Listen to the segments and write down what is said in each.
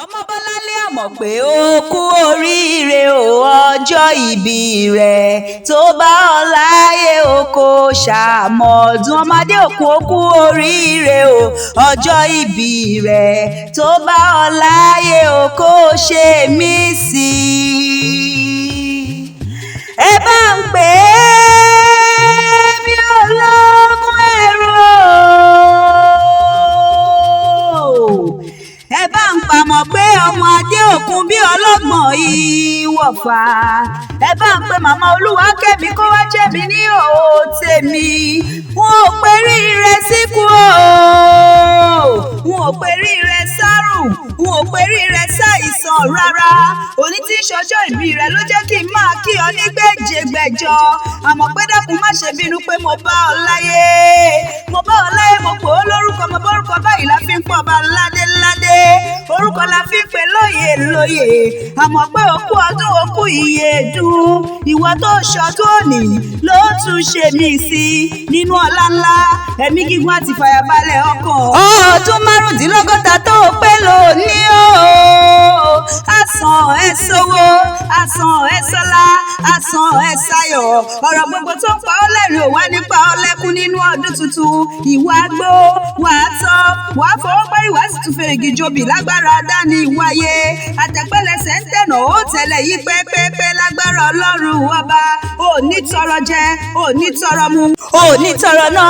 ọmọ Bọ́láńlé àmọ̀ pé ó kú oríire o ọjọ́ ìbí rẹ̀ tó bá ọ láyé o kò ṣàmọ̀dún ọmọdé òkú ó kú oríire o ọjọ́ ìbí rẹ̀ tó bá ọ láyé o kò ṣe mí sí ẹ bá ń pè é bí ológun ẹ̀rọ ẹ bá ń pamọ́ pé ọmọ adé òkun bí ọlọ́gbọ̀n ìwọ̀fà ẹ bá ń pe màmá Olúwakẹ́mi kó wá jẹ̀bi ní òó tèmi wọn ò perí rẹ síkú o wọn ò perí rẹ sárùn wọn ò perí rẹ ṣàìsàn rárá òní tí ń ṣọjọ́ ìbí rẹ ló jẹ́ kí n máa kí ọ ní gbèjègbèjọ àmọ́ pé dákun má ṣe bínú pé mo bá ọ láyé mo pè ó lórúkọ mo bórúkọ báyìí la fi ń pọ̀ bá ládéládé orúkọ la fi ń pè lóyè àmọ́ pé òkú ọdún òkú ìyèdún ìwọ tó ṣọdún òní ló tún ṣe mí sí nínú ọlá ńlá ẹ̀mí gígùn àti fàyàbalẹ̀ ọkàn ọdún márùndínlọ́gọ́ta tó pé lónìí o àsàn ẹ sówó àsàn ẹ sọlá àsàn ẹ sáyọ̀ ọ̀rọ̀ gbogbo tó pa ọ́ lẹ́rìn ò wá nípa ọ́ lẹ́kún nínú ọdún tuntun ìwà gbó wàá tọ́ wàá fọwọ́ parí wàá sì tún fèrègì jobi lágbára dání wáyé àtẹ̀pẹ́lẹsẹ̀ ń tẹ̀nà ó tẹ̀lé yí pẹ́pẹ́pẹ́ lágbára ọlọ́run ọba ò ní tọrọ jẹ ò ní tọrọ mu ò ní tọrọ ná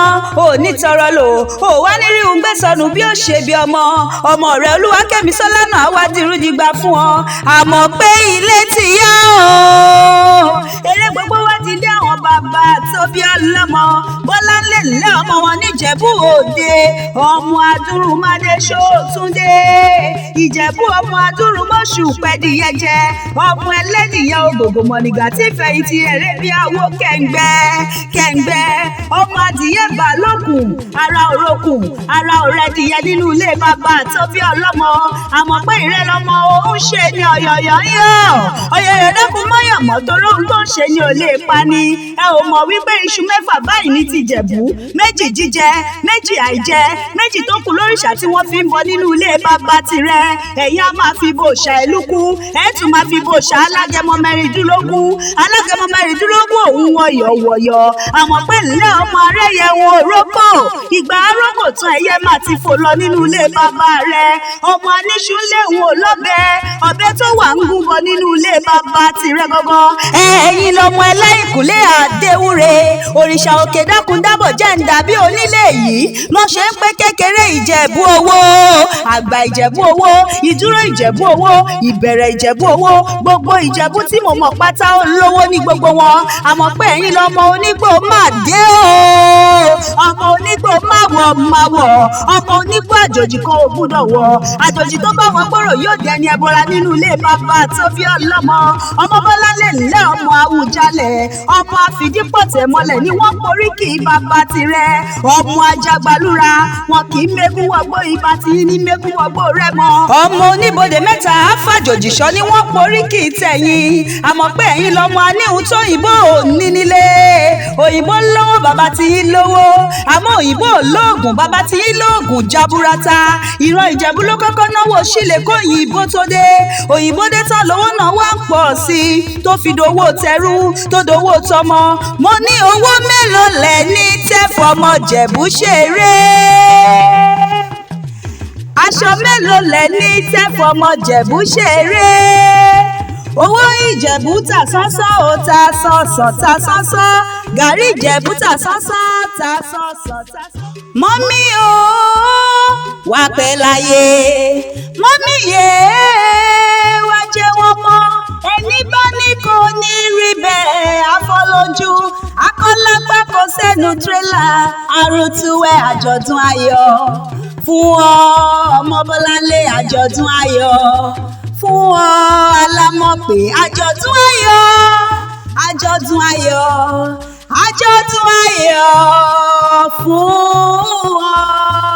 ò ní tọrọ lò ò wá ní rí un gbé sọnù bí ó ṣe bí ọmọ rẹ Olúwakẹ́mi Sọ́lánà àwa dìrúdìgbà fún ọ àmọ́ pé ilé ti yá o eré gbogbo wa ti dé àwọn bàbá tó bí ọlọ́mọ Bọ́láńlé ńlẹ́ ọmọ wọn níjẹ̀bú òde ọmọ adúrúmọdé ṣóòtúndé ìjẹ̀bú ọmọ adúrúmọ̀ṣù pẹ̀dìyẹ jẹ ọmọ ẹlẹ́dìyẹ ògògò mọ̀nìgbà tí fẹ̀yìntì eré bí àwọ kẹ̀ǹgbẹ́ ọmọ adìyẹ balókun ara òrokùn ara òrẹ́dìyẹ nínú ilé bàbá tó bí ọlọ́mọ àmọ́ pé ìrẹ́ lọ́mọ òun ṣe ni ọ̀yọ̀yọ̀ dẹ́kun mọ́yàmọ́ torí ohun tó ń ṣe ni ò lè pa ni ẹ ò mọ̀ wípé iṣu mẹ́fà báyìí ní ti Jẹ̀bú méjì jíjẹ méjì àìjẹ méjì tó kù lóríṣà tí wọ́n fi ń bọ nínú ilé bàbá tirẹ̀ ẹ̀yin á máa fi bò ṣà ìlúkú ẹ̀ tún máa fi bò ṣà alágẹmọ mẹ́rìndínlógún òun wọ̀yọ̀wọ̀yọ̀ àmọ́ pé ńlẹ́ ọmọ arẹ́yẹ wọn òrókò ìgbà arókò tán ẹ̀yẹ máa ti fò lọ nínú ilé bàbá rẹ̀ ọmọ aníṣu ńlẹ̀ wọn ò lọ́bẹ ọbẹ̀ tó wà ń gún bọ nínú ilé bàbá tirẹ̀ gangan ẹ̀yin lọmọ ẹlẹ́yìnkùlé àdéwúre òrìṣà òkè dákun dábọ̀ jẹ́ ń dàbí onílé yìí lọ́ ṣe ń pé kékeré Ìjẹ̀bú owó àgbà Ìjẹ̀bú owó ìdúró Ìjẹ̀bú owó ìbẹ̀rẹ̀ Ìjẹ̀bú owó gbogbo Ìjẹ̀bú tí mo mọ̀ pátá olówó ní gbogbo wọn àmọ́ pé ẹ̀yin lọmọ onígbò máa dé o ọmọ onígbò máa wọ̀ ọmọ onígbò àjòjì kan ò gbúdọ̀ wọ̀ àjòjì tó bá wọn gbòòrò yóò dẹni ẹbọra nínú ilé bàbá tó bí ọlọ́mọ ọmọ Bọ́láńlé ńlẹ́ ọmọ Awùjalẹ̀ ọmọ àfìdípọ̀tẹ̀ mọ́lẹ̀ ni wọ́n porí kì í bàbá tirẹ̀ ọmọ Ajagbalúra wọn kì í mẹ́kún wọgbó ibà tí ní mẹ́kún wọgbó rẹ̀ mọ́ ọmọ oníbodè mẹ́ta àfàjòjì ṣọ́ ni wọ́n porí kì í tẹ̀yìn àmọ́ pé ẹ̀yin lọ́mọ aníhun tó òyìnbó ò ní nílé òyìnbó lówó bàbá tí í lówó àmọ́ òyìnbó lóògùn bàbá tí í lóògùn jaburata ìran Ìjẹ̀bú ló kọ́kọ́ náwó sílẹ̀ kó òyìnbó tó dé òyìnbó dé tán lówó náà wá ń pọ̀ sí i tó fi dowó tẹrú tó dowó tọmọ mo ní owó mélòó lẹ ní tẹ́fọmọ Jẹ̀bú ṣeré aṣọ mélòó lẹ ní tẹ́fọmọ Jẹ̀bú ṣeré owó Ìjẹ̀bú ta sánsán ó ta sọ̀sọ̀ ta sánsán gàrí Ìjẹ̀bú ta sánsán ta sọ̀sọ̀ ta sánsán. mọ́mí o wà pẹ́ láyé mọ́mí yé wá jẹ́ wọ́n mọ́ ẹni bá ní kò ní rí bẹ́ẹ̀ afọlójú akọ́lágbá kò sẹ́nu tírélà àròtúwẹ̀ àjọ̀dún ayọ̀ fún ọ ọmọ Bọ́láńlé àjọ̀dún ayọ̀ fún ọ alámọ̀pé àjọ̀dún ayọ̀ àjọ̀dún ayọ̀ àjọ̀dún ayọ̀ fún ọ.